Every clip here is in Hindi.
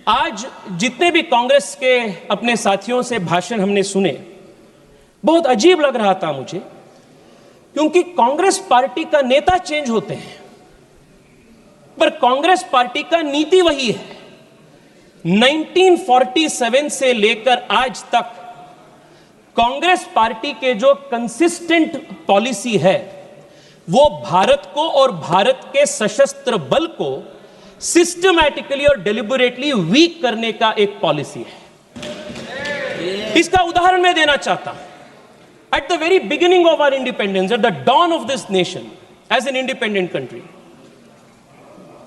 आज जितने भी कांग्रेस के अपने साथियों से भाषण हमने सुने, बहुत अजीब लग रहा था मुझे, क्योंकि कांग्रेस पार्टी का नेता चेंज होते हैं पर कांग्रेस पार्टी का नीति वही है। 1947 से लेकर आज तक कांग्रेस पार्टी के जो कंसिस्टेंट पॉलिसी है वो भारत को और भारत के सशस्त्र बल को सिस्टमैटिकली और डेलिबरेटली वीक करने का एक पॉलिसी है। इसका उदाहरण मैं देना चाहता हूं। At the very beginning of our independence, at the dawn of this nation as an independent country,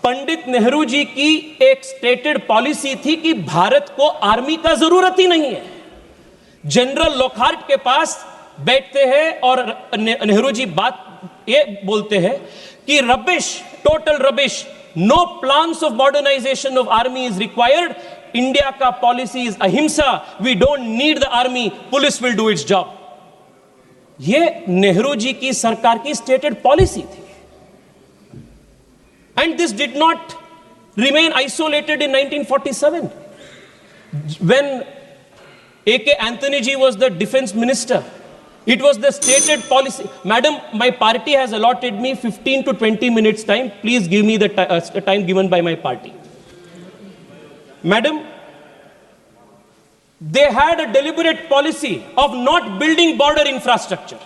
Pandit Nehru ji की एक स्टेटेड पॉलिसी थी कि भारत को आर्मी का जरूरत ही नहीं है। जनरल लॉकहार्ट के पास बैठते हैं और नेहरू जी बात ये बोलते हैं कि rubbish, total rubbish, no plans of modernisation of army is required, India का policy is ahimsa, we don't need the army, police will do its job. ये नेहरू जी की सरकार की स्टेटेड पॉलिसी थी। And this did not remain isolated in 1947. When A.K. Anthony ji was the defense minister, it was the stated policy. Madam, my party has allotted me 15 to 20 minutes time. Please give me the time given by my party. Madam, they had a deliberate policy of not building border infrastructure.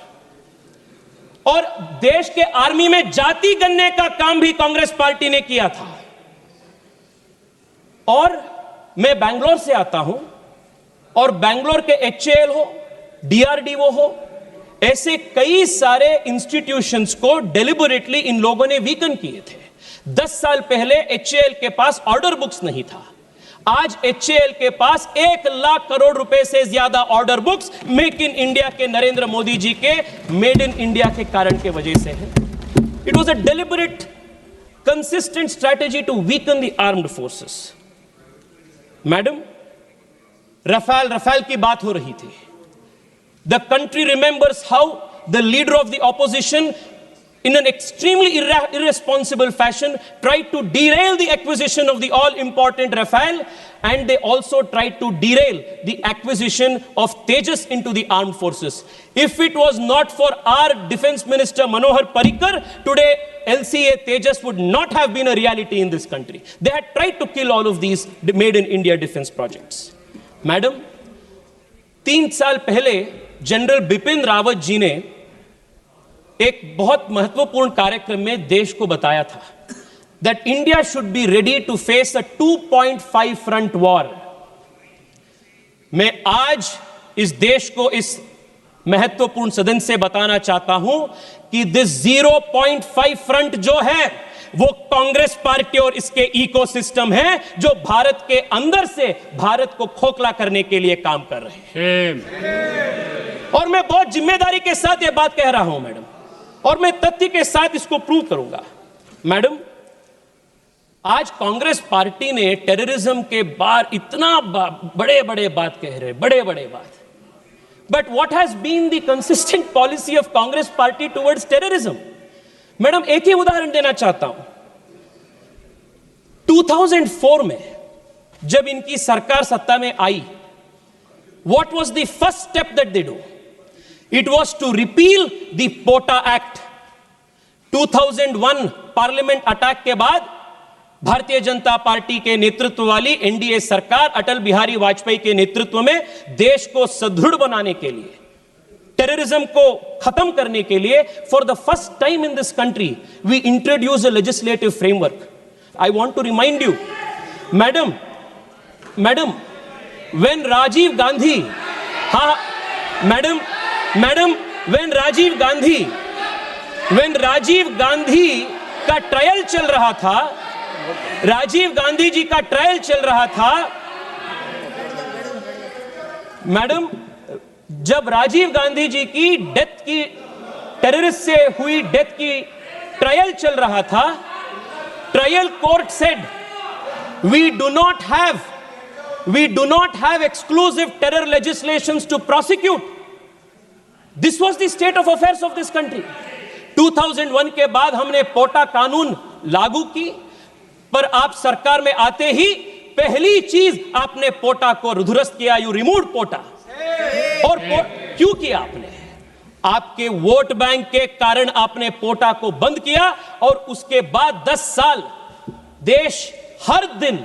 और देश के आर्मी में जाति गणने का काम भी कांग्रेस पार्टी ने किया था। और मैं बैंगलोर से आता हूं और बैंगलोर के एचएएल हो, डीआरडीओ हो, ऐसे कई सारे इंस्टीट्यूशंस को डेलिबरेटली इन लोगों ने वीकन किए थे। 10 साल पहले एचएएल के पास ऑर्डर बुक्स नहीं था। आज एचएएल के पास 1 लाख करोड़ रुपए से ज्यादा order books make in India के नरेंद्र मोदी जी के मेड इन इंडिया के कारण के वजह से है। It was a deliberate consistent strategy to weaken the armed forces. Madam, Rafale की बात हो रही थी। The country remembers how the leader of the opposition in an extremely irresponsible fashion tried to derail the acquisition of the all important Rafale, and they also tried to derail the acquisition of Tejas into the armed forces. If it was not for our defense minister Manohar Parrikar, today LCA Tejas would not have been a reality in this country. They had tried to kill all of these made in India defense projects. Madam, 3 साल पहले जनरल बिपिन रावत जी ने एक बहुत महत्वपूर्ण कार्यक्रम में देश को बताया था that India should be ready to face a 2.5 front war. मैं आज इस देश को इस महत्वपूर्ण सदन से बताना चाहता हूं कि दिस 0.5 फ्रंट जो है वो कांग्रेस पार्टी और इसके इकोसिस्टम है जो भारत के अंदर से भारत को खोखला करने के लिए काम कर रहे हैं। और मैं बहुत जिम्मेदारी के साथ यह बात कह रहा हूं मैडम, और मैं तथ्य के साथ इसको प्रूव करूंगा। मैडम, आज कांग्रेस पार्टी ने टेररिज्म के बार इतना बड़े बात कह रहे, बड़े बात, but what has been the consistent policy of Congress party towards terrorism? Madam, एक ही उदाहरण देना चाहता हूं। 2004 में जब इनकी सरकार सत्ता में आई, what was the first step that they do? It was to repeal the POTA Act. 2001 parliament attack के बाद भारतीय जनता पार्टी के नेतृत्व वाली एनडीए सरकार अटल बिहारी वाजपेयी के नेतृत्व में देश को सुदृढ़ बनाने के लिए, टेररिज्म को खत्म करने के लिए, for the first time in this country we introduce a legislative framework. I want to remind you, madam, when Rajiv Gandhi, madam, when Rajiv Gandhi का ट्रायल चल रहा था, राजीव गांधी जी का ट्रायल चल रहा था, मैडम, जब राजीव गांधी जी की डेथ की, टेररिस्ट से हुई डेथ की ट्रायल चल रहा था, trial court said we do not have exclusive terror legislations to prosecute. This was the state of affairs of this country. 2001 के बाद हमने पोटा कानून लागू की, पर आप सरकार में आते ही पहली चीज आपने पोटा को ध्वस्त किया, यू रिमूव्ड पोटा। और क्यों किया आपने? आपके वोट बैंक के कारण आपने पोटा को बंद किया और उसके बाद 10 साल देश हर दिन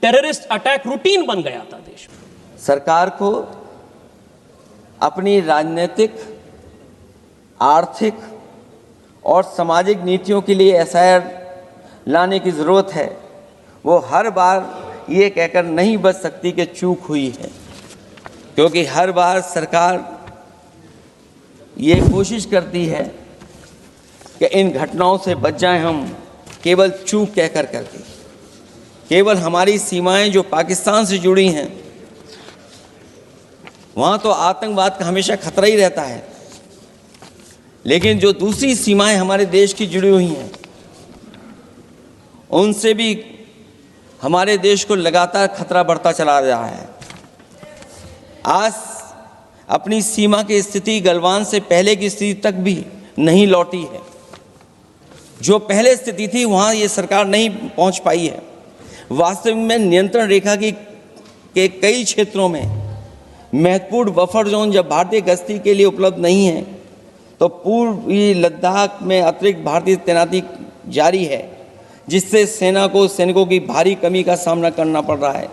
टेररिस्ट अटैक रूटीन बन गया था देश में। सरकार को अपनी राजनीतिक, आर्थिक और सामाजिक नीतियों के लिए एसआईआर लाने की ज़रूरत है। वो हर बार ये कहकर नहीं बच सकती कि चूक हुई है, क्योंकि हर बार सरकार ये कोशिश करती है कि इन घटनाओं से बच जाएं हम, केवल चूक कहकर करके। केवल हमारी सीमाएं जो पाकिस्तान से जुड़ी हैं, वहाँ तो आतंकवाद का हमेशा खतरा ही रहता है, लेकिन जो दूसरी सीमाएं हमारे देश की जुड़ी हुई हैं, उनसे भी हमारे देश को लगातार खतरा बढ़ता चला रहा है। आज अपनी सीमा की स्थिति गलवान से पहले की स्थिति तक भी नहीं लौटी है। जो पहले स्थिति थी वहाँ ये सरकार नहीं पहुँच पाई है। वास्तविक में नियंत्रण रेखा के कई क्षेत्रों में महत्वपूर्ण बफर जोन जब भारतीय गश्ती के लिए उपलब्ध नहीं है, तो पूर्वी लद्दाख में अतिरिक्त भारतीय तैनाती जारी है, जिससे सेना को सैनिकों की भारी कमी का सामना करना पड़ रहा है।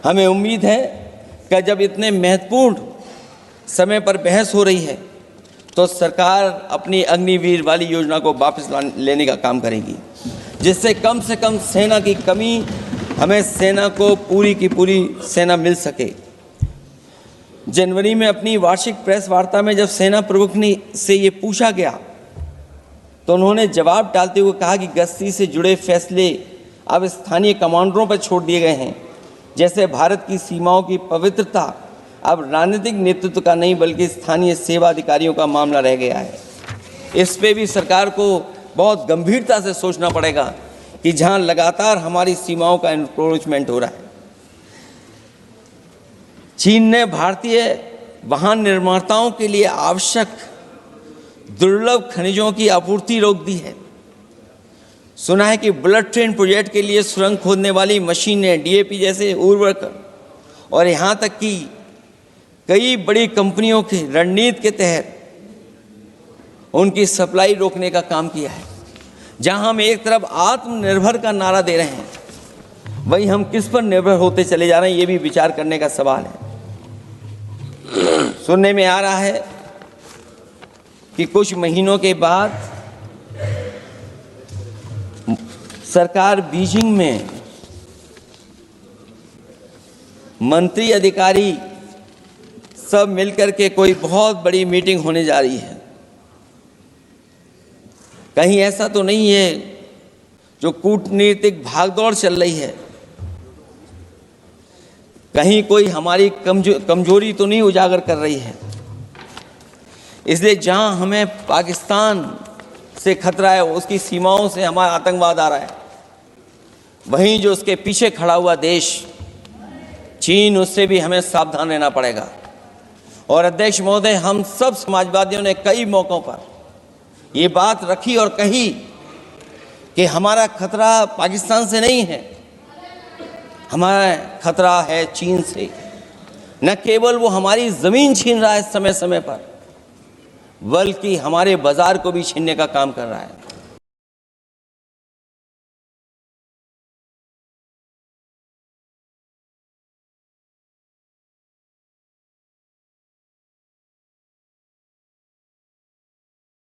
हमें उम्मीद है कि जब इतने महत्वपूर्ण समय पर बहस हो रही है, तो सरकार अपनी अग्निवीर वाली योजना को वापस लेने का काम करेगी, जिससे कम से कम सेना की कमी, हमें सेना को पूरी की पूरी सेना मिल सके। जनवरी में अपनी वार्षिक प्रेस वार्ता में जब सेना प्रमुख ने से ये पूछा गया, तो उन्होंने जवाब डालते हुए कहा कि गश्ती से जुड़े फैसले अब स्थानीय कमांडरों पर छोड़ दिए गए हैं। जैसे भारत की सीमाओं की पवित्रता अब राजनीतिक नेतृत्व का नहीं, बल्कि स्थानीय सेवा अधिकारियों का मामला रह गया है। इस पे भी सरकार को बहुत गंभीरता से सोचना पड़ेगा कि जहां लगातार हमारी सीमाओं का एनक्रोचमेंट हो रहा है। चीन ने भारतीय वाहन निर्माताओं के लिए आवश्यक दुर्लभ खनिजों की आपूर्ति रोक दी है। सुना है कि बुलेट ट्रेन प्रोजेक्ट के लिए सुरंग खोदने वाली मशीनें, डीएपी जैसे उर्वरक और यहाँ तक कि कई बड़ी कंपनियों की रणनीति के तहत उनकी सप्लाई रोकने का काम किया है। जहां हम एक तरफ आत्मनिर्भर का नारा दे रहे हैं, वहीं हम किस पर निर्भर होते चले जा रहे हैं, ये भी विचार करने का सवाल है। सुनने में आ रहा है कि कुछ महीनों के बाद सरकार बीजिंग में मंत्री अधिकारी सब मिलकर के कोई बहुत बड़ी मीटिंग होने जा रही है। कहीं ऐसा तो नहीं है जो कूटनीतिक भागदौड़ चल रही है, कहीं कोई हमारी कमजोरी तो नहीं उजागर कर रही है। इसलिए जहां हमें पाकिस्तान से खतरा है, उसकी सीमाओं से हमारा आतंकवाद आ रहा है, वहीं जो उसके पीछे खड़ा हुआ देश चीन, उससे भी हमें सावधान रहना पड़ेगा। और अध्यक्ष महोदय, हम सब समाजवादियों ने कई मौक़ों पर ये बात रखी और कही कि हमारा खतरा पाकिस्तान से नहीं है, हमारा खतरा है चीन से। न केवल वो हमारी ज़मीन छीन रहा है समय समय पर, बल्कि हमारे बाज़ार को भी छीनने का काम कर रहा है।